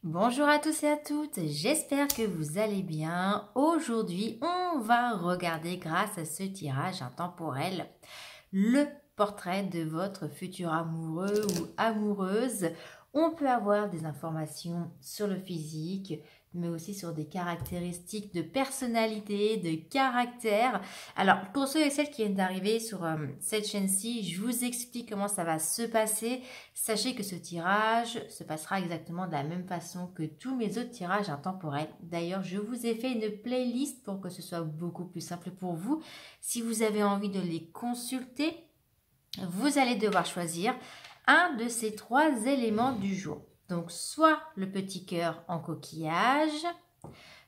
Bonjour à tous et à toutes, j'espère que vous allez bien. Aujourd'hui, on va regarder grâce à ce tirage intemporel le portrait de votre futur amoureux ou amoureuse. On peut avoir des informations sur le physique, mais aussi sur des caractéristiques de personnalité, de caractère. Alors, pour ceux et celles qui viennent d'arriver sur cette chaîne-ci, je vous explique comment ça va se passer. Sachez que ce tirage se passera exactement de la même façon que tous mes autres tirages intemporels. D'ailleurs, je vous ai fait une playlist pour que ce soit beaucoup plus simple pour vous. Si vous avez envie de les consulter, vous allez devoir choisir un de ces trois éléments du jour. Donc, soit le petit cœur en coquillage,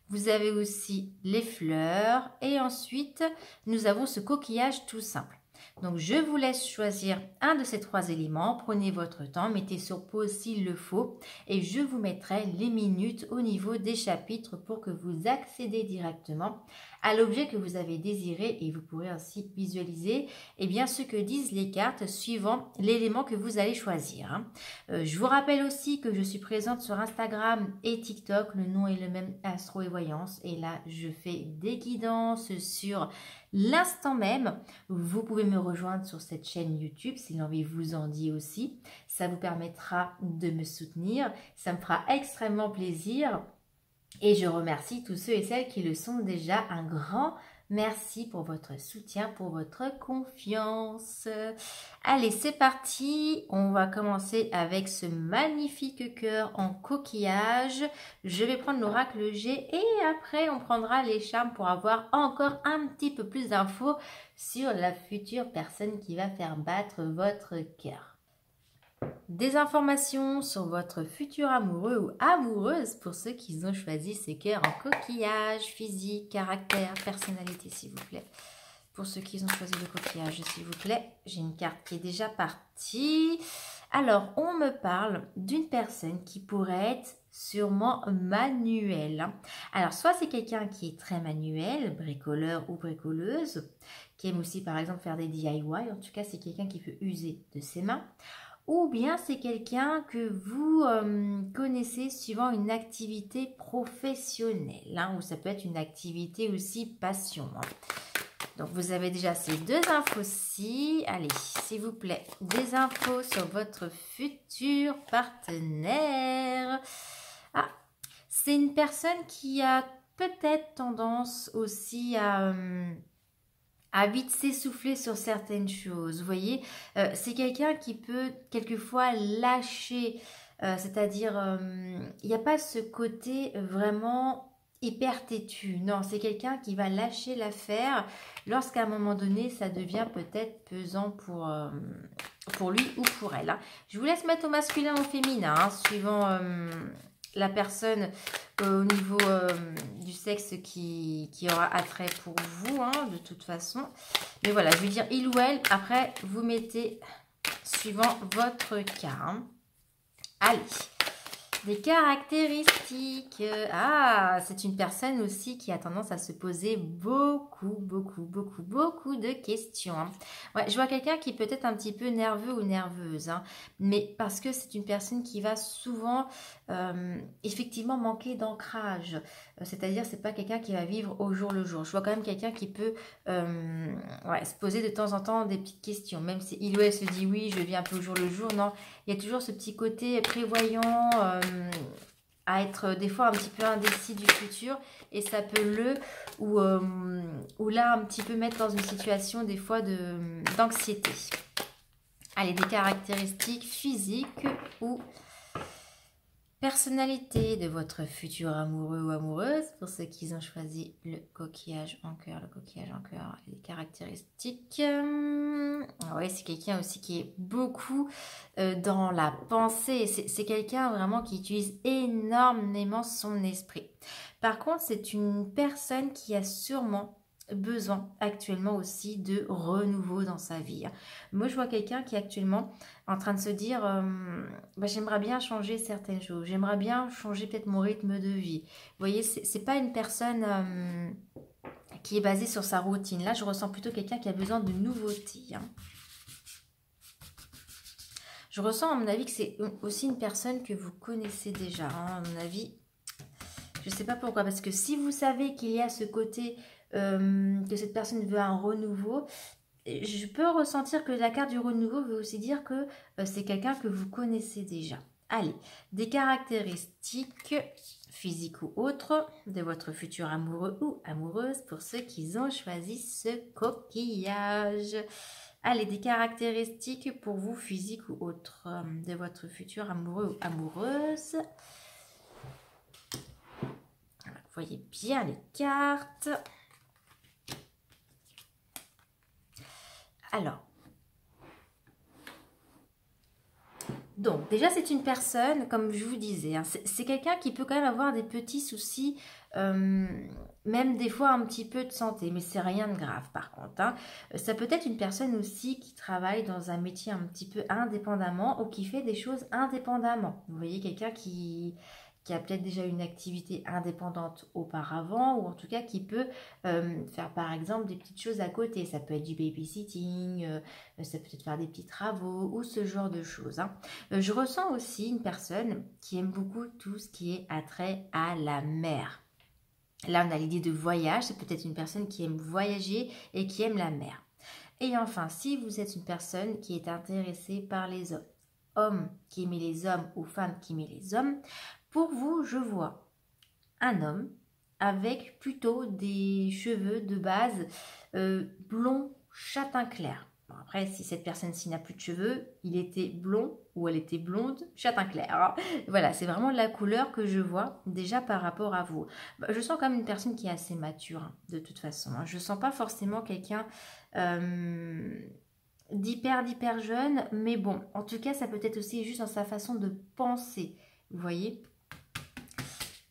vous avez aussi les fleurs et ensuite, nous avons ce coquillage tout simple. Donc, je vous laisse choisir un de ces trois éléments. Prenez votre temps, mettez sur pause s'il le faut et je vous mettrai les minutes au niveau des chapitres pour que vous accédez directement à l'objet que vous avez désiré et vous pourrez ainsi visualiser ce que disent les cartes suivant l'élément que vous allez choisir. Je vous rappelle aussi que je suis présente sur Instagram et TikTok. Le nom est le même, Astro et Voyance. Et là, je fais des guidances sur l'instant même. Vous pouvez me rejoindre sur cette chaîne YouTube si l'envie vous en dit aussi. Ça vous permettra de me soutenir. Ça me fera extrêmement plaisir. Et je remercie tous ceux et celles qui le sont déjà. Un grand merci pour votre soutien, pour votre confiance. Allez, c'est parti. On va commencer avec ce magnifique cœur en coquillage. Je vais prendre l'oracle G et après on prendra les charmes pour avoir encore un petit peu plus d'infos sur la future personne qui va faire battre votre cœur. Des informations sur votre futur amoureux ou amoureuse pour ceux qui ont choisi ce cœur en coquillage, physique, caractère, personnalité s'il vous plaît. Pour ceux qui ont choisi le coquillage s'il vous plaît, j'ai une carte qui est déjà partie. Alors on me parle d'une personne qui pourrait être sûrement manuelle. Alors soit c'est quelqu'un qui est très manuel, bricoleur ou bricoleuse, qui aime aussi par exemple faire des DIY, en tout cas c'est quelqu'un qui peut user de ses mains. Ou bien c'est quelqu'un que vous connaissez suivant une activité professionnelle, ou ça peut être une activité aussi passion. Donc vous avez déjà ces deux infos-ci. Allez, s'il vous plaît, des infos sur votre futur partenaire. Ah, c'est une personne qui a peut-être tendance aussi à vite s'essouffler sur certaines choses. Vous voyez, c'est quelqu'un qui peut quelquefois lâcher, c'est-à-dire, il n'y a pas ce côté vraiment hyper têtu. Non, c'est quelqu'un qui va lâcher l'affaire lorsqu'à un moment donné, ça devient peut-être pesant pour lui ou pour elle. Je vous laisse mettre au masculin ou au féminin, suivant la personne au niveau du sexe qui aura attrait pour vous, de toute façon. Mais voilà, je vais dire il ou elle. Après, vous mettez suivant votre cas. Allez, des caractéristiques. Ah, c'est une personne aussi qui a tendance à se poser beaucoup de questions. Ouais, je vois quelqu'un qui peut être un petit peu nerveux ou nerveuse, mais parce que c'est une personne qui va souvent effectivement manquer d'ancrage. C'est-à-dire, c'est pas quelqu'un qui va vivre au jour le jour. Je vois quand même quelqu'un qui peut se poser de temps en temps des petites questions, même si il ou elle se dit oui, je vis un peu au jour le jour. Non, il y a toujours ce petit côté prévoyant, à être des fois un petit peu indécis du futur, et ça peut ou là un petit peu mettre dans une situation des fois d'anxiété. Allez, des caractéristiques physiques ou personnalité de votre futur amoureux ou amoureuse, pour ceux qui ont choisi le coquillage en cœur, les caractéristiques. Oui, c'est quelqu'un aussi qui est beaucoup dans la pensée. C'est quelqu'un vraiment qui utilise énormément son esprit. Par contre, c'est une personne qui a sûrement besoin actuellement aussi de renouveau dans sa vie. Moi, je vois quelqu'un qui est actuellement en train de se dire j'aimerais bien changer certaines choses, j'aimerais bien changer peut-être mon rythme de vie. Vous voyez, c'est pas une personne qui est basée sur sa routine. Là, je ressens plutôt quelqu'un qui a besoin de nouveautés. Je ressens, à mon avis, que c'est aussi une personne que vous connaissez déjà, hein, à mon avis. Je ne sais pas pourquoi, parce que si vous savez qu'il y a ce côté que cette personne veut un renouveau, je peux ressentir que la carte du renouveau veut aussi dire que c'est quelqu'un que vous connaissez déjà. Allez, des caractéristiques physiques ou autres de votre futur amoureux ou amoureuse pour ceux qui ont choisi ce coquillage. Allez, des caractéristiques pour vous physiques ou autres de votre futur amoureux ou amoureuse. Vous voyez bien les cartes. Alors, donc déjà c'est une personne, comme je vous disais, hein, c'est quelqu'un qui peut quand même avoir des petits soucis, même des fois un petit peu de santé, mais c'est rien de grave par contre. Hein. Ça peut être une personne aussi qui travaille dans un métier un petit peu indépendamment ou qui fait des choses indépendamment. Vous voyez, quelqu'un qui a peut-être déjà une activité indépendante auparavant, ou en tout cas qui peut faire par exemple des petites choses à côté. Ça peut être du babysitting, ça peut être faire des petits travaux, ou ce genre de choses. Hein. Je ressens aussi une personne qui aime beaucoup tout ce qui est attrait à la mer. Là, on a l'idée de voyage, c'est peut-être une personne qui aime voyager et qui aime la mer. Et enfin, si vous êtes une personne qui est intéressée par les hommes, hommes qui aiment les hommes ou femmes qui aiment les hommes, pour vous, je vois un homme avec plutôt des cheveux de base blond châtain clair. Bon, après, si cette personne-ci n'a plus de cheveux, il était blond ou elle était blonde châtain clair. Hein. Voilà, c'est vraiment la couleur que je vois déjà par rapport à vous. Je sens quand même une personne qui est assez mature, hein, de toute façon. Hein. Je ne sens pas forcément quelqu'un d'hyper jeune, mais bon, en tout cas, ça peut être aussi juste dans sa façon de penser. Vous voyez ?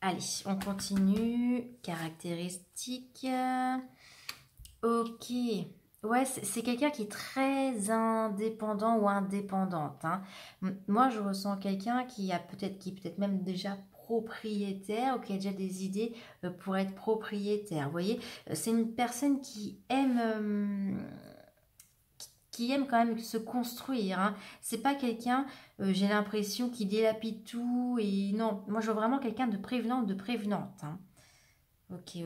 Allez, on continue. Caractéristiques. Ok. Ouais, c'est quelqu'un qui est très indépendant ou indépendante. Hein. Moi, je ressens quelqu'un qui est peut-être même déjà propriétaire ou qui a déjà des idées pour être propriétaire. Vous voyez, c'est une personne qui aime quand même se construire. Hein. C'est pas quelqu'un, j'ai l'impression, qui délapide tout. Et non, moi je vois vraiment quelqu'un de prévenant, de prévenante. Hein. Ok.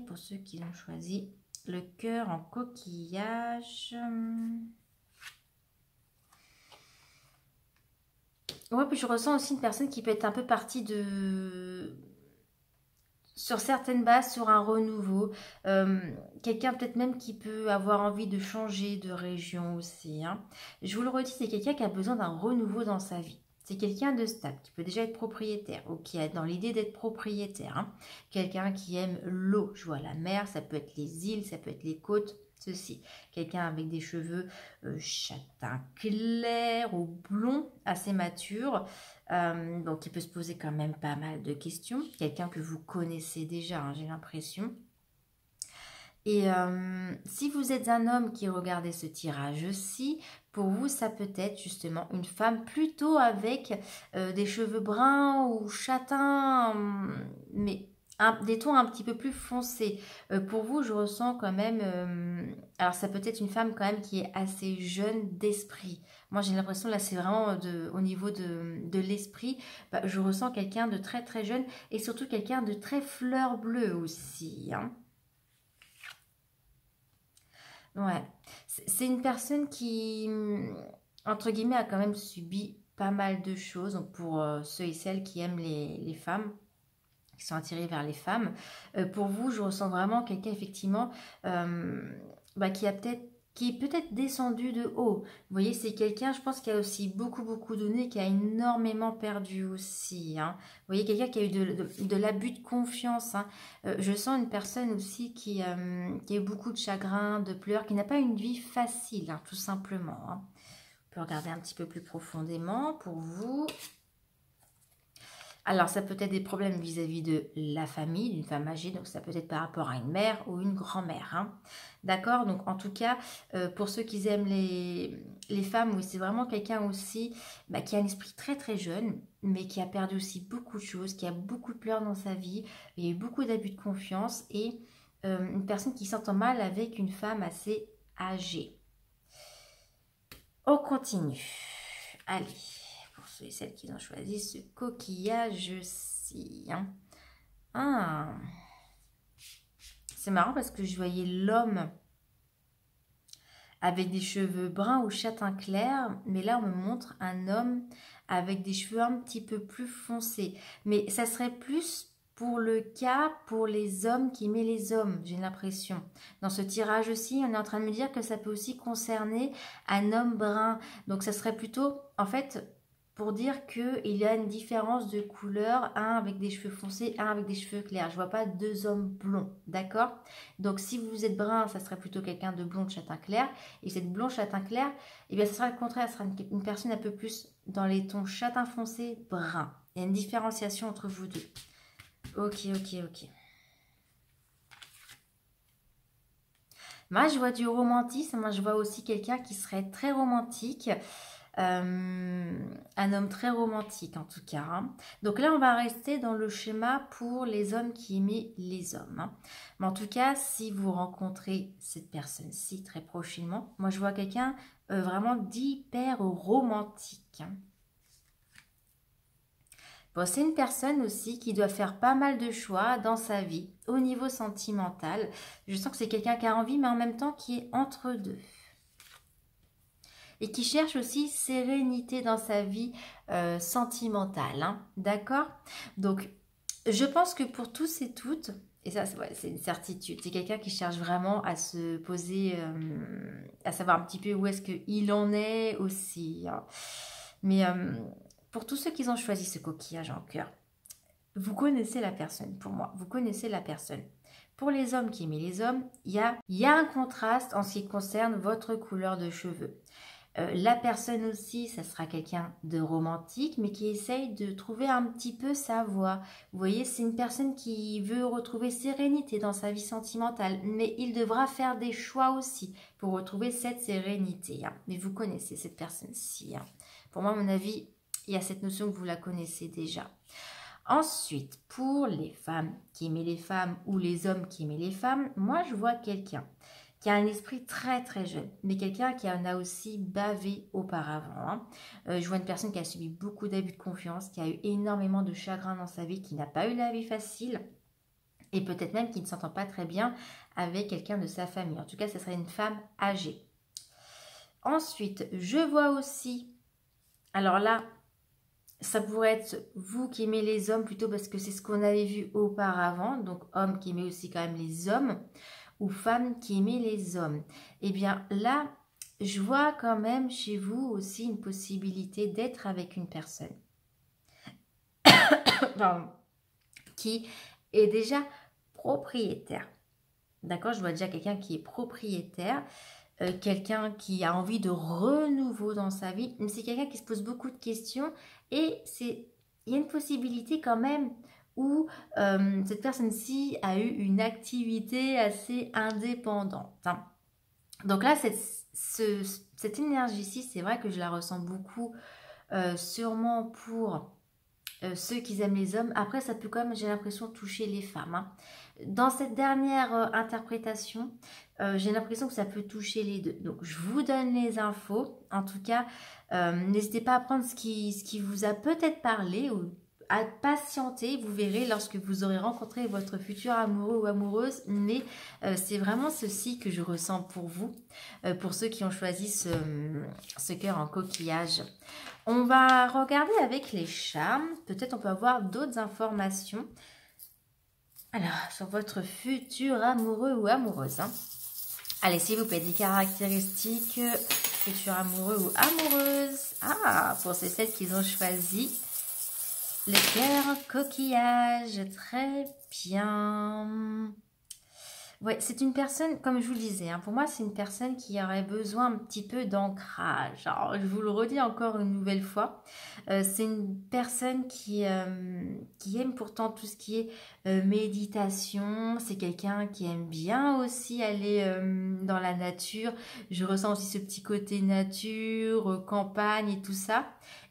Pour ceux qui l'ont choisi, le cœur en coquillage. Ouais, puis je ressens aussi une personne qui peut être un peu partie de... sur certaines bases, sur un renouveau. Quelqu'un peut-être même qui peut avoir envie de changer de région aussi. Hein. Je vous le redis, c'est quelqu'un qui a besoin d'un renouveau dans sa vie. C'est quelqu'un de stable, qui peut déjà être propriétaire ou qui est dans l'idée d'être propriétaire. Hein. Quelqu'un qui aime l'eau. Je vois la mer, ça peut être les îles, ça peut être les côtes. Ceci, quelqu'un avec des cheveux châtain clair ou blond, assez mature, donc il peut se poser quand même pas mal de questions. Quelqu'un que vous connaissez déjà, hein, j'ai l'impression. Et si vous êtes un homme qui regardez ce tirage-ci, pour vous, ça peut être justement une femme plutôt avec des cheveux bruns ou châtains, mais des tons un petit peu plus foncés. Pour vous, je ressens quand même... alors, ça peut être une femme quand même qui est assez jeune d'esprit. Moi, j'ai l'impression, là, c'est vraiment au niveau de l'esprit. Je ressens quelqu'un de très jeune et surtout quelqu'un de très fleur bleue aussi. Hein. Ouais, c'est une personne qui, entre guillemets, a quand même subi pas mal de choses. Donc pour ceux et celles qui aiment les femmes, qui sont attirés vers les femmes. Pour vous, je ressens vraiment quelqu'un, effectivement, qui est peut-être descendu de haut. Vous voyez, c'est quelqu'un, je pense, qui a aussi beaucoup donné, qui a énormément perdu aussi. Hein. Vous voyez, quelqu'un qui a eu de l'abus de confiance. Hein. Je sens une personne aussi qui a eu beaucoup de chagrin, de pleurs, qui n'a pas une vie facile, hein, tout simplement. Hein. On peut regarder un petit peu plus profondément pour vous. Alors, ça peut être des problèmes vis-à-vis de la famille, d'une femme âgée, donc ça peut être par rapport à une mère ou une grand-mère. Hein. D'accord? Donc, en tout cas, pour ceux qui aiment les femmes, oui, c'est vraiment quelqu'un aussi qui a un esprit très jeune, mais qui a perdu aussi beaucoup de choses, qui a beaucoup de pleurs dans sa vie, il y a eu beaucoup d'abus de confiance et une personne qui s'entend mal avec une femme assez âgée. On continue. Allez, pour ceux et celles qui ont choisi ce coquillage-ci. Hein. Ah, c'est marrant parce que je voyais l'homme avec des cheveux bruns ou châtain clair, mais là on me montre un homme avec des cheveux un petit peu plus foncés. Mais ça serait plus pour le cas pour les hommes qui aimaient les hommes, j'ai l'impression. Dans ce tirage aussi, on est en train de me dire que ça peut aussi concerner un homme brun. Donc ça serait plutôt, en fait, pour dire qu'il y a une différence de couleur, un avec des cheveux foncés, un avec des cheveux clairs. Je vois pas deux hommes blonds, d'accord? Donc si vous êtes brun, ça serait plutôt quelqu'un de blond de châtain clair. Et cette blond châtain clair, eh bien, ce sera le contraire. Ce sera une personne un peu plus dans les tons châtain foncé, brun. Il y a une différenciation entre vous deux. Ok. Moi, je vois du romantisme. Moi, je vois aussi quelqu'un qui serait très romantique. Un homme très romantique, en tout cas. Hein. Donc là, on va rester dans le schéma pour les hommes qui aimaient les hommes. Hein. Mais en tout cas, si vous rencontrez cette personne-ci très prochainement, moi, je vois quelqu'un vraiment d'hyper romantique. Hein. Bon, c'est une personne aussi qui doit faire pas mal de choix dans sa vie, au niveau sentimental. Je sens que c'est quelqu'un qui a envie, mais en même temps qui est entre deux. Et qui cherche aussi sérénité dans sa vie sentimentale. Hein, d'accord? Donc, je pense que pour tous et toutes, et ça, c'est une certitude, c'est quelqu'un qui cherche vraiment à se poser, à savoir un petit peu où est-ce qu'il en est aussi. Hein. Mais pour tous ceux qui ont choisi ce coquillage en cœur, vous connaissez la personne, pour moi, vous connaissez la personne. Pour les hommes qui aiment les hommes, il y a un contraste en ce qui concerne votre couleur de cheveux. La personne aussi, ça sera quelqu'un de romantique, mais qui essaye de trouver un petit peu sa voie. Vous voyez, c'est une personne qui veut retrouver sérénité dans sa vie sentimentale, mais il devra faire des choix aussi pour retrouver cette sérénité. Hein. Mais vous connaissez cette personne-ci. Hein. Pour moi, à mon avis, il y a cette notion que vous la connaissez déjà. Ensuite, pour les femmes qui aimaient les femmes ou les hommes qui aimaient les femmes, moi, je vois quelqu'un qui a un esprit très très jeune, mais quelqu'un qui en a aussi bavé auparavant. Hein. Je vois une personne qui a subi beaucoup d'abus de confiance, qui a eu énormément de chagrin dans sa vie, qui n'a pas eu la vie facile, et peut-être même qui ne s'entend pas très bien avec quelqu'un de sa famille. En tout cas, ce serait une femme âgée. Ensuite, je vois aussi, alors là, ça pourrait être vous qui aimez les hommes plutôt parce que c'est ce qu'on avait vu auparavant, donc hommes qui aimaient aussi quand même les hommes, ou femmes qui aimaient les hommes. Eh bien là, je vois quand même chez vous aussi une possibilité d'être avec une personne qui est déjà propriétaire. D'accord? Je vois déjà quelqu'un qui est propriétaire, quelqu'un qui a envie de renouveau dans sa vie, mais c'est quelqu'un qui se pose beaucoup de questions et il y a une possibilité quand même où cette personne-ci a eu une activité assez indépendante. Hein. Donc là, cette énergie-ci, c'est vrai que je la ressens beaucoup, sûrement pour ceux qui aiment les hommes. Après, ça peut quand même, j'ai l'impression, toucher les femmes. Hein. Dans cette dernière interprétation, j'ai l'impression que ça peut toucher les deux. Donc, je vous donne les infos. En tout cas, n'hésitez pas à prendre ce qui vous a peut-être parlé ou à patienter. Vous verrez lorsque vous aurez rencontré votre futur amoureux ou amoureuse. Mais c'est vraiment ceci que je ressens pour vous, pour ceux qui ont choisi ce cœur en coquillage. On va regarder avec les chats. Peut-être on peut avoir d'autres informations. Alors, sur votre futur amoureux ou amoureuse. Hein. Allez, s'il vous plaît, des caractéristiques futur amoureux ou amoureuse. Ah, pour celles qui ont choisi le cœur coquillage. Très bien. Ouais, c'est une personne, comme je vous le disais, hein, pour moi, c'est une personne qui aurait besoin un petit peu d'ancrage. Alors, je vous le redis encore une nouvelle fois. C'est une personne qui aime pourtant tout ce qui est méditation. C'est quelqu'un qui aime bien aussi aller dans la nature. Je ressens aussi ce petit côté nature, campagne et tout ça.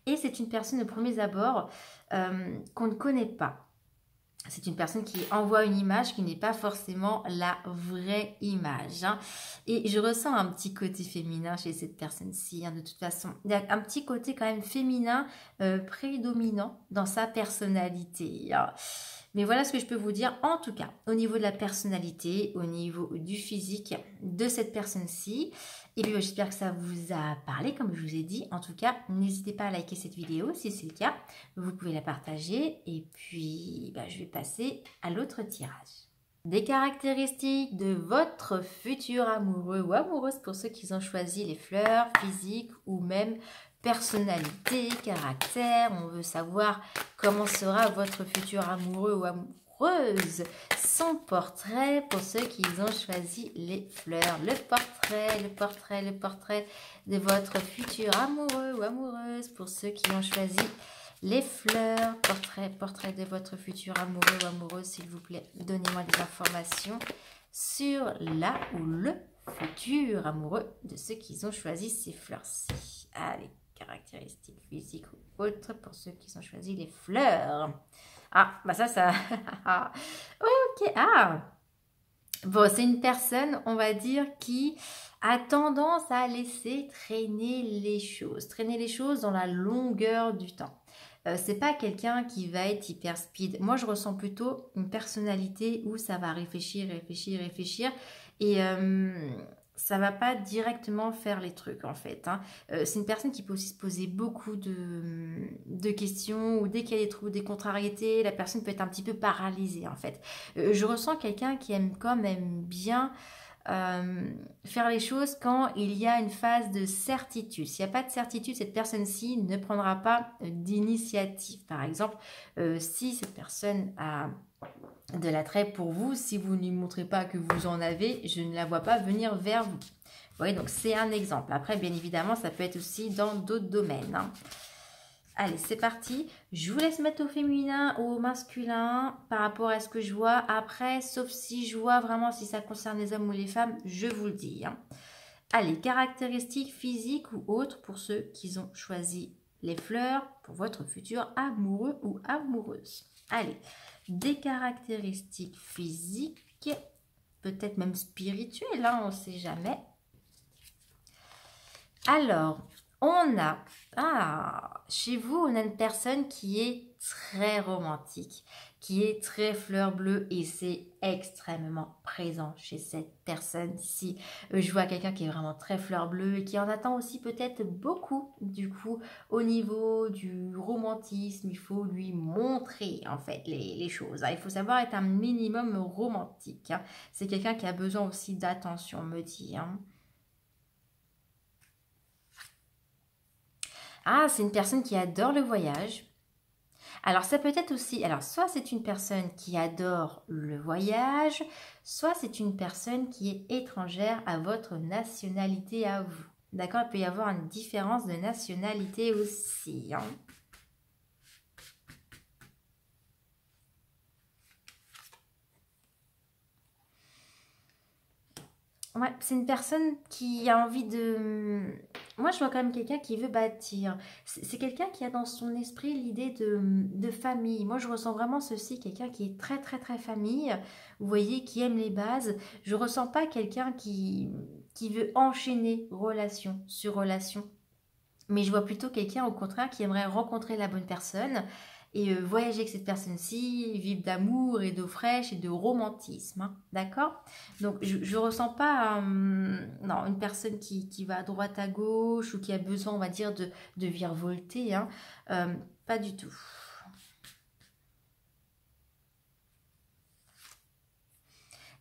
Et c'est une personne, au premier abord, qu'on ne connaît pas. c'est une personne qui envoie une image qui n'est pas forcément la vraie image. Hein. Et je ressens un petit côté féminin chez cette personne-ci. Hein, de toute façon, il y a un petit côté quand même féminin prédominant dans sa personnalité. Hein. Mais voilà ce que je peux vous dire. En tout cas, au niveau de la personnalité, au niveau du physique de cette personne-ci. Et puis j'espère que ça vous a parlé, comme je vous ai dit. En tout cas, n'hésitez pas à liker cette vidéo si c'est le cas. Vous pouvez la partager. Et puis, je vais passer à l'autre tirage. Des caractéristiques de votre futur amoureux ou amoureuse pour ceux qui ont choisi les fleurs, physique ou même personnalité, caractère. On veut savoir comment sera votre futur amoureux ou amoureuse. Son portrait pour ceux qui ont choisi les fleurs. Le portrait de votre futur amoureux ou amoureuse pour ceux qui ont choisi les fleurs. Portrait de votre futur amoureux ou amoureuse, s'il vous plaît. Donnez-moi des informations sur la ou le futur amoureux de ceux qui ont choisi ces fleurs-ci. Allez, caractéristiques physiques ou autres pour ceux qui ont choisi les fleurs. Ah, ça... ok, bon, c'est une personne, on va dire, qui a tendance à laisser traîner les choses dans la longueur du temps. C'est pas quelqu'un qui va être hyper speed. Moi, je ressens plutôt une personnalité où ça va réfléchir et ça va pas directement faire les trucs en fait. Hein. C'est une personne qui peut aussi se poser beaucoup de questions ou dès qu'il y a des trous, des contrariétés, la personne peut être un petit peu paralysée en fait. Je ressens quelqu'un qui aime quand même bien faire les choses quand il y a une phase de certitude. S'il n'y a pas de certitude, cette personne-ci ne prendra pas d'initiative. Par exemple, si cette personne a de l'attrait pour vous, si vous ne lui montrez pas que vous en avez, je ne la vois pas venir vers vous. Vous voyez, donc c'est un exemple. Après, bien évidemment, ça peut être aussi dans d'autres domaines. Hein. Allez, c'est parti. Je vous laisse mettre au féminin ou au masculin par rapport à ce que je vois. Après, sauf si je vois vraiment si ça concerne les hommes ou les femmes, je vous le dis. Hein. Allez, caractéristiques physiques ou autres pour ceux qui ont choisi les fleurs pour votre futur amoureux ou amoureuse. Allez, des caractéristiques physiques, peut-être même spirituelles, hein, on ne sait jamais. Alors, on a, chez vous, on a une personne qui est très romantique, qui est très fleur bleue et c'est extrêmement présent chez cette personne-ci. Je vois quelqu'un qui est vraiment très fleur bleue et qui en attend aussi peut-être beaucoup. Du coup, au niveau du romantisme, il faut lui montrer en fait les choses. Hein. Il faut savoir être un minimum romantique. Hein. C'est quelqu'un qui a besoin aussi d'attention, me dit. Hein. Ah, c'est une personne qui adore le voyage. Alors, ça peut être aussi... Alors, soit c'est une personne qui adore le voyage, soit c'est une personne qui est étrangère à votre nationalité à vous. D'accord? Il peut y avoir une différence de nationalité aussi. Hein. Ouais, c'est une personne qui a envie de... Moi, je vois quand même quelqu'un qui veut bâtir. C'est quelqu'un qui a dans son esprit l'idée de famille. Moi, je ressens vraiment ceci, quelqu'un qui est très, très, très famille. Vous voyez, qui aime les bases. Je ne ressens pas quelqu'un qui veut enchaîner relation sur relation. Mais je vois plutôt quelqu'un, au contraire, qui aimerait rencontrer la bonne personne et voyager avec cette personne-ci, vivre d'amour et d'eau fraîche et de romantisme. Hein, d'accord? Donc, je ne ressens pas non, une personne qui va à droite à gauche ou qui a besoin, on va dire, de virevolter. Hein, pas du tout.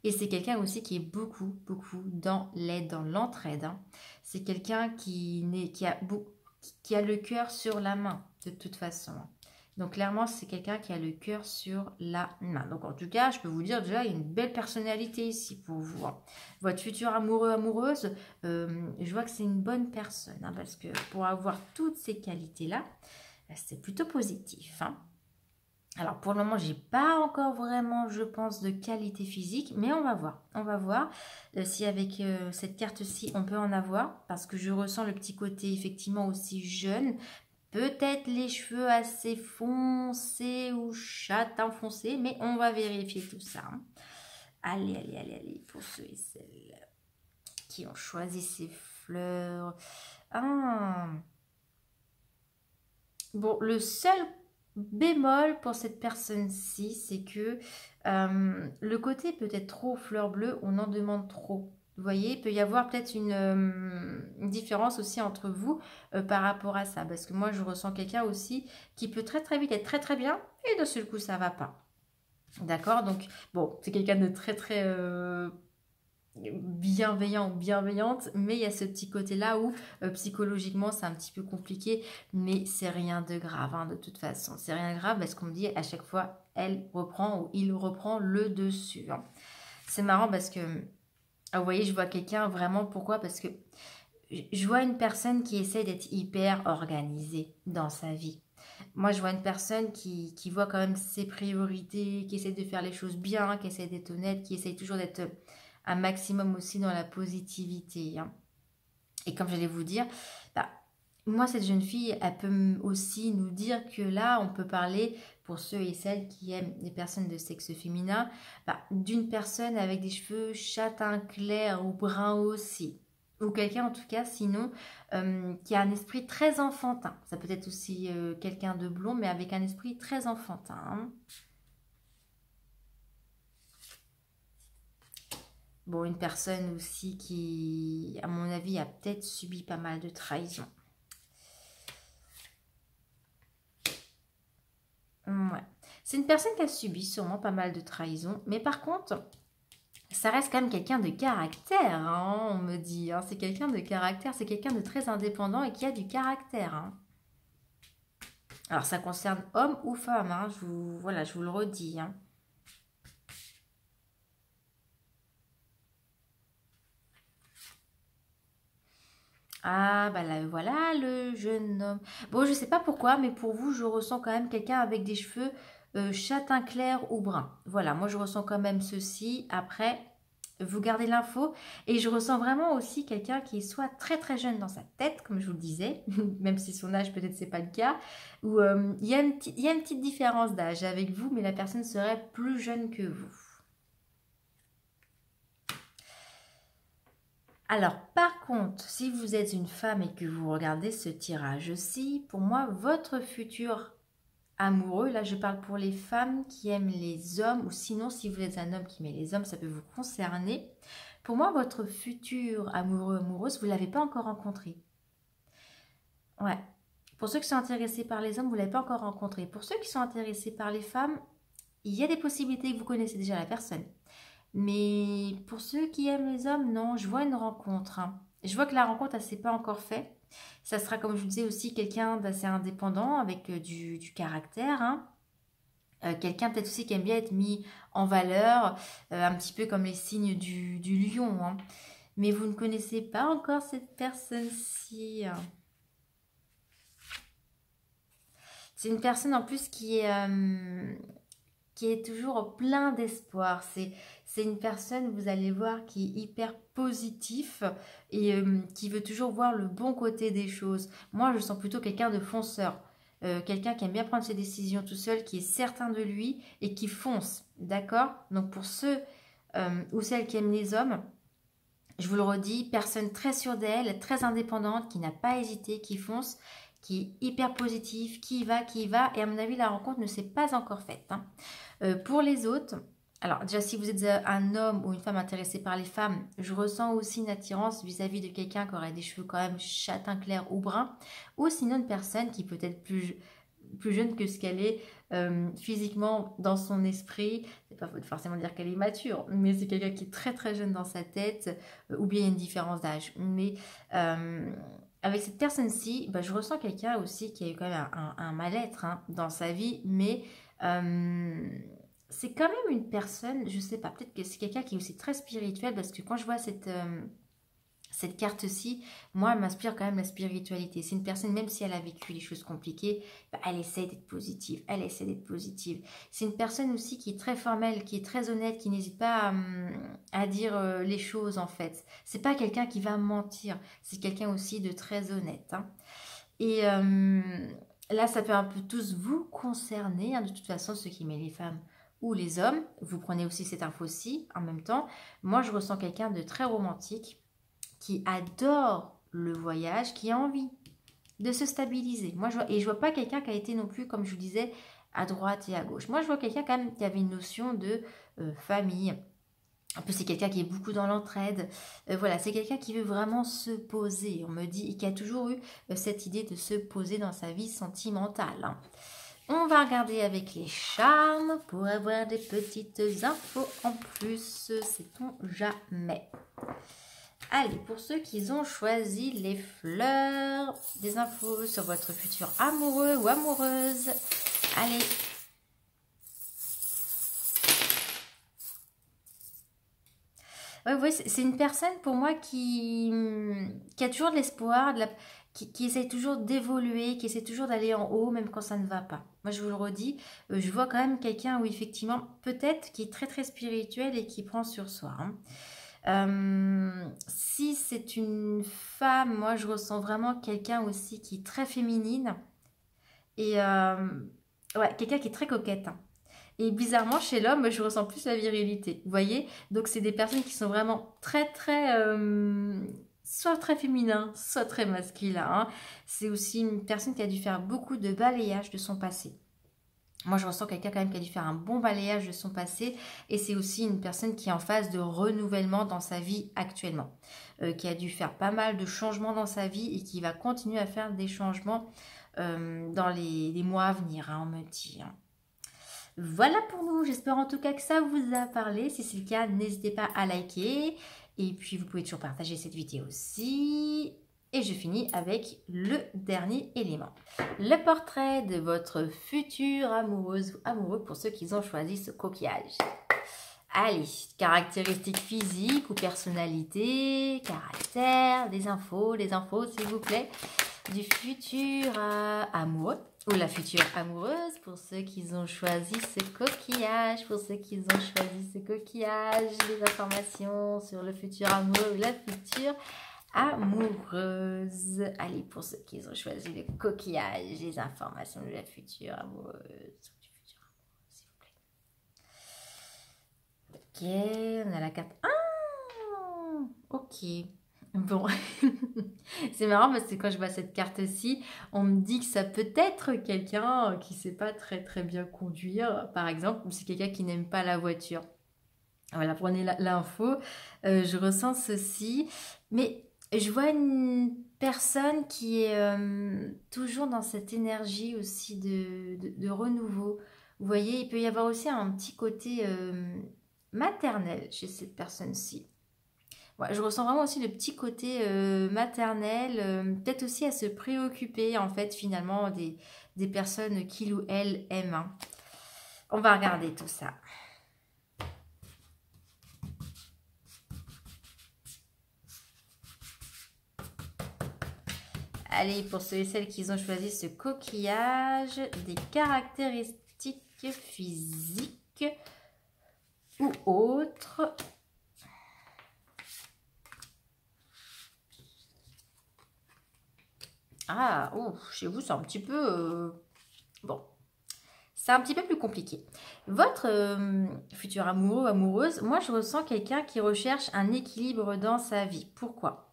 Et c'est quelqu'un aussi qui est beaucoup, beaucoup dans l'aide, dans l'entraide. Hein. C'est quelqu'un qui a le cœur sur la main, de toute façon. Donc, clairement, c'est quelqu'un qui a le cœur sur la main. Donc, en tout cas, je peux vous dire, déjà, il y a une belle personnalité ici pour vous. Hein. Votre futur amoureux, amoureuse, je vois que c'est une bonne personne. Hein, parce que pour avoir toutes ces qualités-là, c'est plutôt positif. Hein. Alors, pour le moment, je n'ai pas encore vraiment, je pense, de qualité physique. Mais on va voir. On va voir si avec cette carte-ci, on peut en avoir. Parce que je ressens le petit côté, effectivement, aussi jeune. peut-être les cheveux assez foncés ou châtain foncé, mais on va vérifier tout ça. Hein. Allez, allez, allez, allez, pour ceux et celles qui ont choisi ces fleurs. Ah. Bon, le seul bémol pour cette personne-ci, c'est que le côté peut-être trop fleur bleue, on en demande trop. Vous voyez, il peut y avoir peut-être une différence aussi entre vous par rapport à ça. Parce que moi, je ressens quelqu'un aussi qui peut très très vite être très très bien et d'un seul coup, ça va pas. D'accord? Donc, bon, c'est quelqu'un de très très bienveillant ou bienveillante, mais il y a ce petit côté-là où psychologiquement c'est un petit peu compliqué, mais c'est rien de grave, hein, de toute façon. C'est rien de grave parce qu'on me dit à chaque fois, elle reprend ou il reprend le dessus. Hein. C'est marrant parce que, vous voyez, je vois quelqu'un vraiment, pourquoi? Parce que je vois une personne qui essaie d'être hyper organisée dans sa vie. Moi, je vois une personne qui voit quand même ses priorités, qui essaie de faire les choses bien, qui essaie d'être honnête, qui essaie toujours d'être un maximum aussi dans la positivité. Hein. Et comme j'allais vous dire, bah, moi, cette jeune fille, elle peut aussi nous dire que là, on peut parler, pour ceux et celles qui aiment les personnes de sexe féminin, bah, d'une personne avec des cheveux châtain clair ou brun aussi. Ou quelqu'un, en tout cas, sinon, qui a un esprit très enfantin. Ça peut être aussi quelqu'un de blond, mais avec un esprit très enfantin. Hein. Bon, une personne aussi qui, à mon avis, a peut-être subi pas mal de trahison. Ouais. C'est une personne qui a subi sûrement pas mal de trahison, mais par contre, ça reste quand même quelqu'un de caractère, hein, on me dit. Hein. C'est quelqu'un de caractère, c'est quelqu'un de très indépendant et qui a du caractère. Hein. Alors, ça concerne homme ou femme, hein, voilà, je vous le redis. Hein. Ah, bah là, voilà le jeune homme. Bon, je sais pas pourquoi, mais pour vous, je ressens quand même quelqu'un avec des cheveux châtain clair ou brun. Voilà, moi, je ressens quand même ceci. Après, vous gardez l'info. Et je ressens vraiment aussi quelqu'un qui est soit très très jeune dans sa tête, comme je vous le disais, même si son âge, peut-être, c'est pas le cas, ou il y a une petite différence d'âge avec vous, mais la personne serait plus jeune que vous. Alors, par contre, si vous êtes une femme et que vous regardez ce tirage-ci, pour moi, votre futur amoureux, là je parle pour les femmes qui aiment les hommes, ou sinon si vous êtes un homme qui aime les hommes, ça peut vous concerner. Pour moi, votre futur amoureux, amoureuse, vous ne l'avez pas encore rencontré. Ouais. Pour ceux qui sont intéressés par les hommes, vous ne l'avez pas encore rencontré. Pour ceux qui sont intéressés par les femmes, il y a des possibilités que vous connaissez déjà la personne. Mais pour ceux qui aiment les hommes, non, je vois une rencontre. Hein. Je vois que la rencontre, elle ne s'est pas encore faite. Ça sera, comme je vous disais, aussi quelqu'un d'assez indépendant, avec du caractère. Hein. Quelqu'un peut-être aussi qui aime bien être mis en valeur, un petit peu comme les signes du lion. Hein. Mais vous ne connaissez pas encore cette personne-ci. Hein. C'est une personne en plus qui est toujours plein d'espoir. C'est une personne, vous allez voir, qui est hyper positif et qui veut toujours voir le bon côté des choses. Moi, je sens plutôt quelqu'un de fonceur. Quelqu'un qui aime bien prendre ses décisions tout seul, qui est certain de lui et qui fonce. D'accord? Donc pour ceux ou celles qui aiment les hommes, je vous le redis, personne très sûre d'elle, très indépendante, qui n'a pas hésité, qui fonce, qui est hyper positive, qui y va, qui y va. Et à mon avis, la rencontre ne s'est pas encore faite. Hein. Pour les autres, alors déjà si vous êtes un homme ou une femme intéressée par les femmes, je ressens aussi une attirance vis-à-vis de quelqu'un qui aurait des cheveux quand même châtain clair ou brun, ou sinon une personne qui peut être plus jeune que ce qu'elle est physiquement dans son esprit. C'est pas forcément dire qu'elle est mature, mais c'est quelqu'un qui est très très jeune dans sa tête, ou bien il y a une différence d'âge. Mais avec cette personne-ci, bah, je ressens quelqu'un aussi qui a eu quand même un mal-être hein, dans sa vie, mais c'est quand même une personne, je sais pas, peut-être que c'est quelqu'un qui est aussi très spirituel, parce que quand je vois cette carte-ci, moi, elle m'inspire quand même la spiritualité. C'est une personne, même si elle a vécu des choses compliquées, bah, elle essaie d'être positive. Elle essaie d'être positive. C'est une personne aussi qui est très formelle, qui est très honnête, qui n'hésite pas à dire les choses, en fait. C'est pas quelqu'un qui va mentir. C'est quelqu'un aussi de très honnête. Hein. Et là, ça peut un peu tous vous concerner, hein, de toute façon, ceux qui aiment les femmes ou les hommes. Vous prenez aussi cette info-ci en même temps. Moi, je ressens quelqu'un de très romantique qui adore le voyage, qui a envie de se stabiliser. Moi, je vois pas quelqu'un qui a été non plus, comme je vous disais, à droite et à gauche. Moi, je vois quelqu'un quand même qui avait une notion de famille. En plus, c'est quelqu'un qui est beaucoup dans l'entraide. Voilà, c'est quelqu'un qui veut vraiment se poser. On me dit, et qui a toujours eu cette idée de se poser dans sa vie sentimentale, hein. On va regarder avec les charmes pour avoir des petites infos en plus. Sait-on jamais. Allez, pour ceux qui ont choisi les fleurs, des infos sur votre futur amoureux ou amoureuse. Allez. Ouais, c'est une personne pour moi qui a toujours de l'espoir, qui essaie toujours d'évoluer, qui essaie toujours d'aller en haut, même quand ça ne va pas. Moi, je vous le redis, je vois quand même quelqu'un où effectivement, peut-être, qui est très très spirituel et qui prend sur soi, hein. Si c'est une femme, moi je ressens vraiment quelqu'un aussi qui est très féminine et ouais, quelqu'un qui est très coquette, hein. Et bizarrement, chez l'homme, je ressens plus la virilité. Vous voyez? Donc, c'est des personnes qui sont vraiment très, très... soit très féminin, soit très masculin, hein. C'est aussi une personne qui a dû faire beaucoup de balayage de son passé. Moi, je ressens quelqu'un quand même qui a dû faire un bon balayage de son passé. Et c'est aussi une personne qui est en phase de renouvellement dans sa vie actuellement. Qui a dû faire pas mal de changements dans sa vie et qui va continuer à faire des changements dans les mois à venir, hein, on me dit, hein. Voilà pour nous, j'espère en tout cas que ça vous a parlé. Si c'est le cas, n'hésitez pas à liker. Et puis vous pouvez toujours partager cette vidéo aussi. Et je finis avec le dernier élément. Le portrait de votre future amoureuse ou amoureux pour ceux qui ont choisi ce coquillage. Allez, caractéristiques physiques ou personnalité, caractère, des infos s'il vous plaît, du futur amoureux ou la future amoureuse pour ceux qui ont choisi ce coquillage, les informations sur le futur amoureux ou la future amoureuse. Allez, pour ceux qui ont choisi le coquillage, les informations de la future amoureuse. Ok, on a la carte. Ah, ok. Bon, c'est marrant parce que quand je vois cette carte-ci, on me dit que ça peut être quelqu'un qui ne sait pas très très bien conduire, par exemple, ou c'est quelqu'un qui n'aime pas la voiture. Voilà, prenez l'info. Je ressens ceci, mais je vois une personne qui est toujours dans cette énergie aussi de renouveau. Vous voyez, il peut y avoir aussi un petit côté maternel chez cette personne-ci. Ouais, je ressens vraiment aussi le petit côté maternel, peut-être aussi à se préoccuper en fait finalement des personnes qu'il ou elle aime, hein. On va regarder tout ça. Allez, pour ceux et celles qui ont choisi ce coquillage, des caractéristiques physiques ou autres. Ah, oh, chez vous, c'est un petit peu... bon, c'est un petit peu plus compliqué. Votre futur amoureux ou amoureuse, moi, je ressens quelqu'un qui recherche un équilibre dans sa vie. Pourquoi?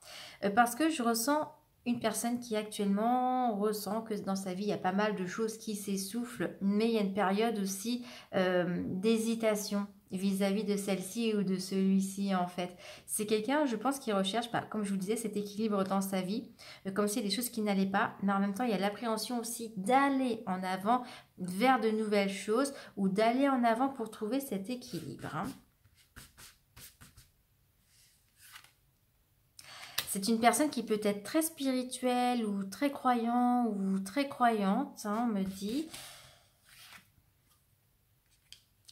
Parce que je ressens une personne qui actuellement ressent que dans sa vie, il y a pas mal de choses qui s'essoufflent, mais il y a une période aussi d'hésitation vis-à-vis de celle-ci ou de celui-ci en fait. C'est quelqu'un, je pense, qui recherche, comme je vous disais, cet équilibre dans sa vie, comme s'il y a des choses qui n'allaient pas, mais en même temps, il y a l'appréhension aussi d'aller en avant vers de nouvelles choses ou d'aller en avant pour trouver cet équilibre, hein. C'est une personne qui peut être très spirituelle ou très croyant ou très croyante, hein, on me dit.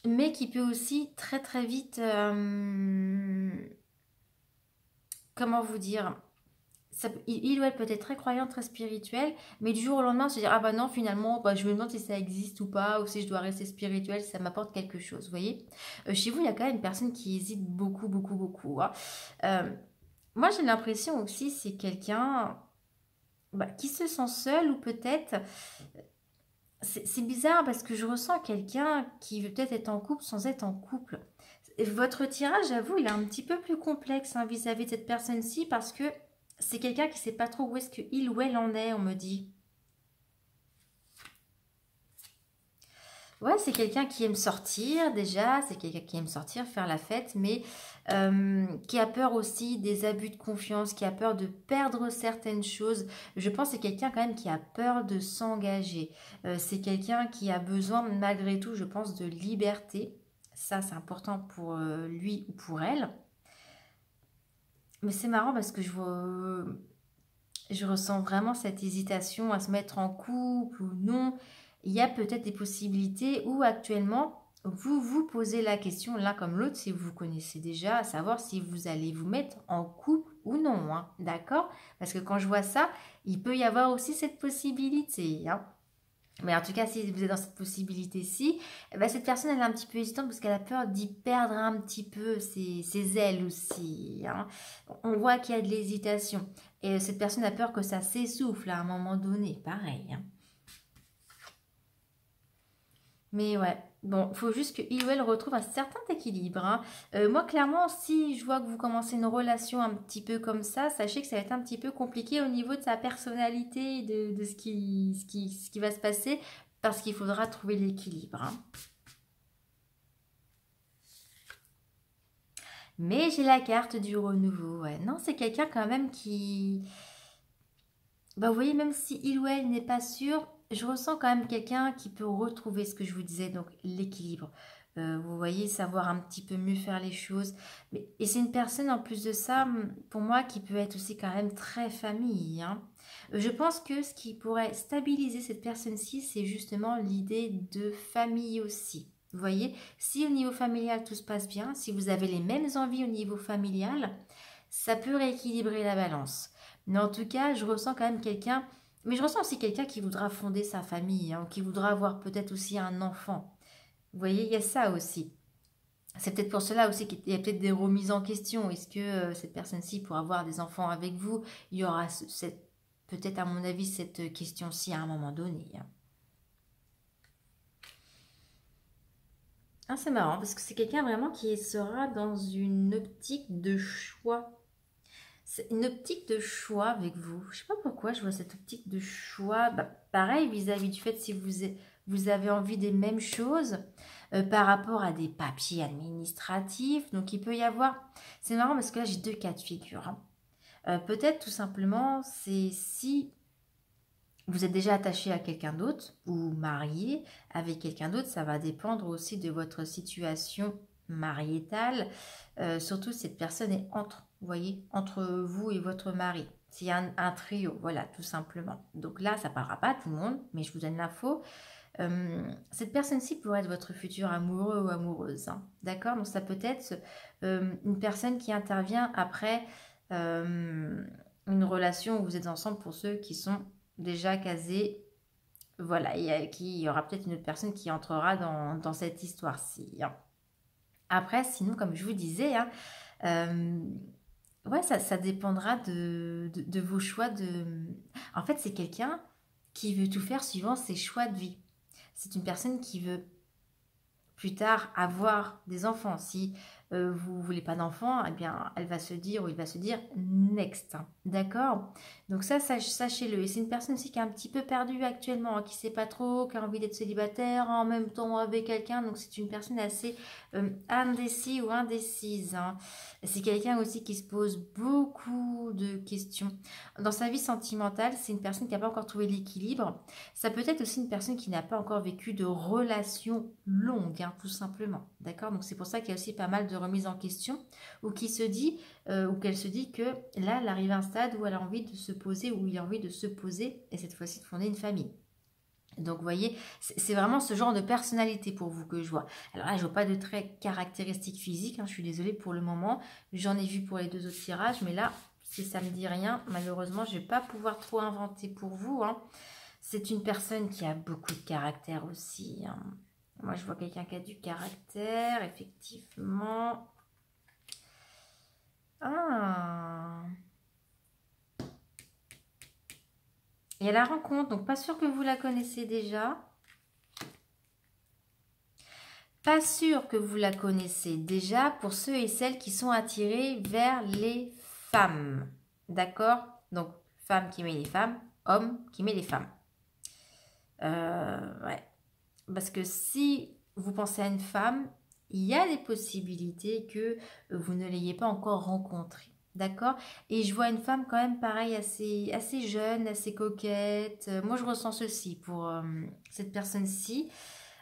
Mais qui peut aussi très très vite, comment vous dire, il ou elle peut être très croyante, très spirituelle, mais du jour au lendemain se dire, ah bah non, finalement, bah, je me demande si ça existe ou pas, ou si je dois rester spirituelle, si ça m'apporte quelque chose, vous voyez. Chez vous, il y a quand même une personne qui hésite beaucoup, beaucoup, beaucoup, hein. Moi, j'ai l'impression aussi, c'est quelqu'un qui se sent seul ou peut-être, c'est bizarre parce que je ressens quelqu'un qui veut peut-être être en couple sans être en couple. Et votre tirage, j'avoue, il est un petit peu plus complexe hein, vis-à-vis de cette personne-ci parce que c'est quelqu'un qui ne sait pas trop où est-ce qu'il ou elle en est, on me dit. Ouais, c'est quelqu'un qui aime sortir déjà, c'est quelqu'un qui aime sortir, faire la fête, mais qui a peur aussi des abus de confiance, qui a peur de perdre certaines choses. Je pense que c'est quelqu'un quand même qui a peur de s'engager. C'est quelqu'un qui a besoin malgré tout, je pense, de liberté. Ça, c'est important pour lui ou pour elle. Mais c'est marrant parce que je ressens vraiment cette hésitation à se mettre en couple ou non. Il y a peut-être des possibilités où actuellement, vous vous posez la question l'un comme l'autre, si vous vous connaissez déjà, à savoir si vous allez vous mettre en couple ou non. Hein, d'accord? Parce que quand je vois ça, il peut y avoir aussi cette possibilité. Hein. Mais en tout cas, si vous êtes dans cette possibilité-ci, eh ben, cette personne, elle est un petit peu hésitante parce qu'elle a peur d'y perdre un petit peu ses ailes aussi. Hein. On voit qu'il y a de l'hésitation. Et cette personne a peur que ça s'essouffle à un moment donné. Pareil. Hein. Mais ouais, bon, il faut juste qu'il ou elle retrouve un certain équilibre. Hein. Moi, clairement, si je vois que vous commencez une relation un petit peu comme ça, sachez que ça va être un petit peu compliqué au niveau de sa personnalité, de ce qui va se passer, parce qu'il faudra trouver l'équilibre. Hein. Mais j'ai la carte du renouveau. Ouais. Non, c'est quelqu'un quand même qui... vous voyez, même si il ou elle n'est pas sûr, je ressens quand même quelqu'un qui peut retrouver ce que je vous disais, donc l'équilibre. Vous voyez, savoir un petit peu mieux faire les choses. Et c'est une personne en plus de ça, pour moi, qui peut être aussi quand même très famille. Hein. Je pense que ce qui pourrait stabiliser cette personne-ci, c'est justement l'idée de famille aussi. Vous voyez, si au niveau familial tout se passe bien, si vous avez les mêmes envies au niveau familial, ça peut rééquilibrer la balance. Mais en tout cas, je ressens quand même quelqu'un, mais je ressens aussi quelqu'un qui voudra fonder sa famille, hein, qui voudra avoir peut-être aussi un enfant. Vous voyez, il y a ça aussi. C'est peut-être pour cela aussi qu'il y a peut-être des remises en question. Est-ce que cette personne-ci pourra avoir des enfants avec vous? Il y aura peut-être à mon avis cette question-ci à un moment donné. Hein. Ah, c'est marrant parce que c'est quelqu'un vraiment qui sera dans une optique de choix. C'est une optique de choix avec vous. Je sais pas pourquoi je vois cette optique de choix. Pareil vis-à-vis du fait si vous avez envie des mêmes choses par rapport à des papiers administratifs. Donc il peut y avoir... C'est marrant parce que là j'ai deux cas de figure. Hein. Peut-être tout simplement c'est si vous êtes déjà attaché à quelqu'un d'autre ou marié avec quelqu'un d'autre, ça va dépendre aussi de votre situation mariétale. Surtout, cette personne est entre, vous voyez, entre vous et votre mari. C'est un trio, voilà, tout simplement. Donc là, ça ne parlera pas à tout le monde, mais je vous donne l'info. Cette personne-ci pourrait être votre futur amoureux ou amoureuse. Hein, d'accord? Donc ça peut être une personne qui intervient après une relation où vous êtes ensemble pour ceux qui sont déjà casé. Voilà, il y aura peut-être une autre personne qui entrera dans cette histoire-ci. Hein. Après, sinon, comme je vous disais, hein, ouais, ça dépendra de vos choix. En fait, c'est quelqu'un qui veut tout faire suivant ses choix de vie. C'est une personne qui veut plus tard avoir des enfants. Si vous ne voulez pas d'enfants, eh bien, elle va se dire ou il va se dire next. Hein. D'accord? Donc ça, sachez-le. Et c'est une personne aussi qui est un petit peu perdue actuellement, hein, qui ne sait pas trop, qui a envie d'être célibataire en même temps avec quelqu'un. Donc c'est une personne assez indécis ou indécise. Hein. C'est quelqu'un aussi qui se pose beaucoup de questions. Dans sa vie sentimentale, c'est une personne qui n'a pas encore trouvé l'équilibre. Ça peut être aussi une personne qui n'a pas encore vécu de relation longue, hein, tout simplement. D'accord? Donc c'est pour ça qu'il y a aussi pas mal de remises en question, ou qui se dit, ou qu'elle se dit que là, elle arrive à un stade où elle a envie de se poser, où il a envie de se poser, et cette fois-ci de fonder une famille. Donc, vous voyez, c'est vraiment ce genre de personnalité pour vous que je vois. Alors là, je vois pas de traits caractéristiques physiques, hein, je suis désolée pour le moment. J'en ai vu pour les deux autres tirages, mais là, si ça me dit rien, malheureusement, je vais pas pouvoir trop inventer pour vous. Hein. C'est une personne qui a beaucoup de caractère aussi. Hein. Moi, je vois quelqu'un qui a du caractère, effectivement. Ah, Il y a la rencontre, donc pas sûr que vous la connaissez déjà. Pas sûr que vous la connaissez déjà pour ceux et celles qui sont attirés vers les femmes. D'accord? Donc, femme qui met les femmes, homme qui met les femmes. Ouais. Parce que si vous pensez à une femme, il y a des possibilités que vous ne l'ayez pas encore rencontrée. D'accord? Et je vois une femme quand même pareil, assez jeune, assez coquette. Moi, je ressens ceci pour cette personne-ci.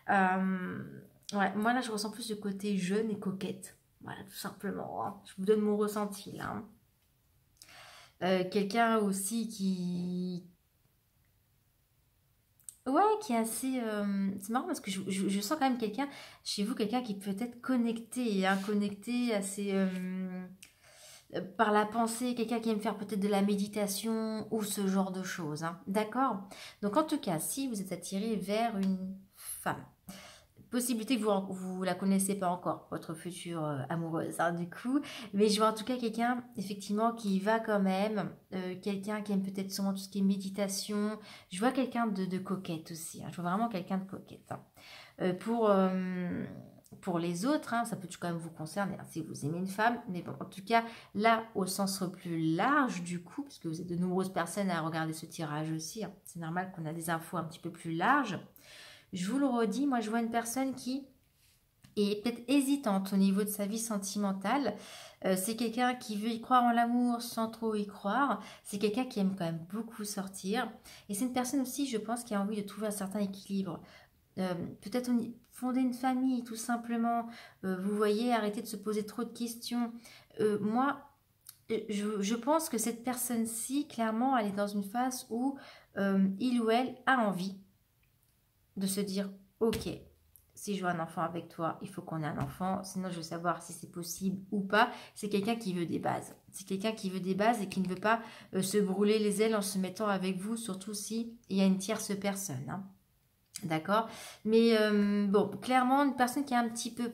Ouais, moi là, je ressens plus le côté jeune et coquette. Voilà, tout simplement, hein. Je vous donne mon ressenti là, hein. Quelqu'un aussi qui... Ouais, qui est assez... C'est marrant parce que je sens quand même quelqu'un, chez vous, quelqu'un qui peut être connecté, hein, connecté assez... par la pensée, quelqu'un qui aime faire peut-être de la méditation ou ce genre de choses, hein. D'accord? Donc en tout cas, si vous êtes attiré vers une femme, possibilité que vous la connaissez pas encore, votre future amoureuse, hein, du coup. Mais je vois en tout cas quelqu'un, effectivement, qui va quand même, quelqu'un qui aime peut-être sûrement tout ce qui est méditation. Je vois quelqu'un de coquette aussi, hein. Je vois vraiment quelqu'un de coquette, hein. Pour les autres, hein, ça peut quand même vous concerner, hein, si vous aimez une femme. Mais bon, en tout cas, là, au sens plus large, du coup, parce que vous êtes de nombreuses personnes à regarder ce tirage aussi, hein, c'est normal qu'on a des infos un petit peu plus larges. Je vous le redis, moi je vois une personne qui est peut-être hésitante au niveau de sa vie sentimentale. C'est quelqu'un qui veut y croire en l'amour sans trop y croire. C'est quelqu'un qui aime quand même beaucoup sortir. Et c'est une personne aussi, je pense, qui a envie de trouver un certain équilibre. Peut-être fonder une famille, tout simplement. Vous voyez, arrêter de se poser trop de questions. Moi, je pense que cette personne-ci, clairement, elle est dans une phase où il ou elle a envie de se dire, ok, si je veux un enfant avec toi, il faut qu'on ait un enfant, sinon je veux savoir si c'est possible ou pas. C'est quelqu'un qui veut des bases. C'est quelqu'un qui veut des bases et qui ne veut pas se brûler les ailes en se mettant avec vous, surtout si il y a une tierce personne, hein. D'accord? Mais bon, clairement, une personne qui est un petit peu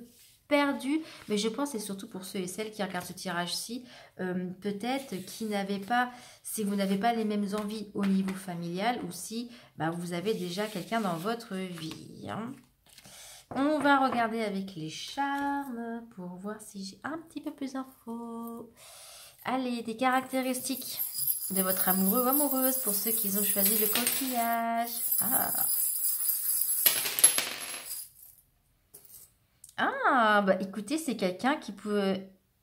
perdue, mais je pense, et surtout pour ceux et celles qui regardent ce tirage-ci, peut-être qui n'avaient pas, si vous n'avez pas les mêmes envies au niveau familial, ou si bah, vous avez déjà quelqu'un dans votre vie, hein. On va regarder avec les charmes pour voir si j'ai un petit peu plus d'infos. Allez, des caractéristiques de votre amoureux ou amoureuse pour ceux qui ont choisi le coquillage. Bah écoutez, c'est quelqu'un qui peut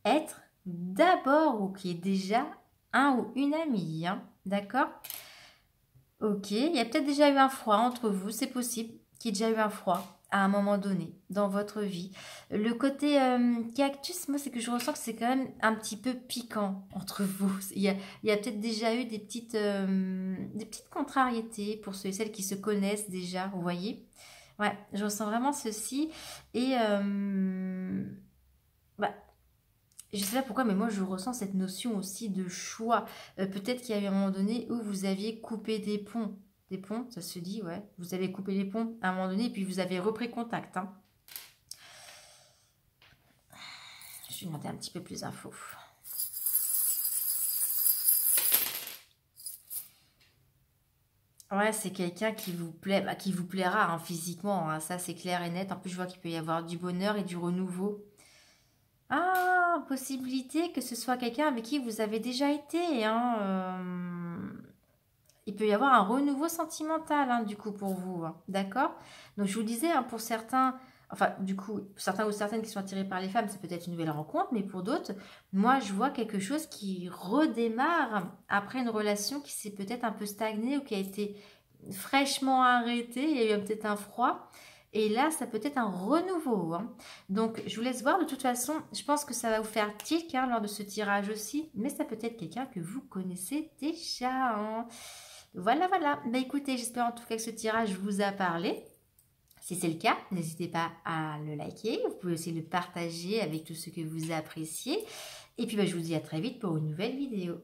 être d'abord ou qui est déjà un ou une amie, hein. D'accord? Ok, il y a peut-être déjà eu un froid entre vous, c'est possible qu'il y ait déjà eu un froid à un moment donné dans votre vie. Le côté cactus, moi, c'est que je ressens que c'est quand même un petit peu piquant entre vous. Il y a peut-être déjà eu des petites contrariétés pour ceux et celles qui se connaissent déjà, vous voyez? Ouais, je ressens vraiment ceci. Et bah, je sais pas pourquoi, mais moi je ressens cette notion aussi de choix. Peut-être qu'il y a eu un moment donné où vous aviez coupé des ponts. Des ponts, ça se dit, ouais. Vous avez coupé les ponts à un moment donné, et puis vous avez repris contact, hein. Je vais demander un petit peu plus d'infos. Ouais, c'est quelqu'un qui vous plaît, bah, qui vous plaira, hein, physiquement, hein, ça c'est clair et net. En plus, je vois qu'il peut y avoir du bonheur et du renouveau. Ah, possibilité que ce soit quelqu'un avec qui vous avez déjà été, hein. Il peut y avoir un renouveau sentimental, hein, du coup, pour vous, hein. D'accord? Donc, je vous disais, hein, pour certains, enfin, du coup, certains ou certaines qui sont attirés par les femmes, c'est peut-être une nouvelle rencontre, mais pour d'autres, moi, je vois quelque chose qui redémarre après une relation qui s'est peut-être un peu stagnée ou qui a été fraîchement arrêtée. Il y a eu peut-être un froid. Et là, ça peut être un renouveau, hein. Donc, je vous laisse voir. De toute façon, je pense que ça va vous faire tic, hein, lors de ce tirage aussi. Mais ça peut être quelqu'un que vous connaissez déjà, hein. Voilà, voilà. Bah écoutez, j'espère en tout cas que ce tirage vous a parlé. Si c'est le cas, n'hésitez pas à le liker. Vous pouvez aussi le partager avec tous ceux que vous appréciez. Et puis, bah, je vous dis à très vite pour une nouvelle vidéo.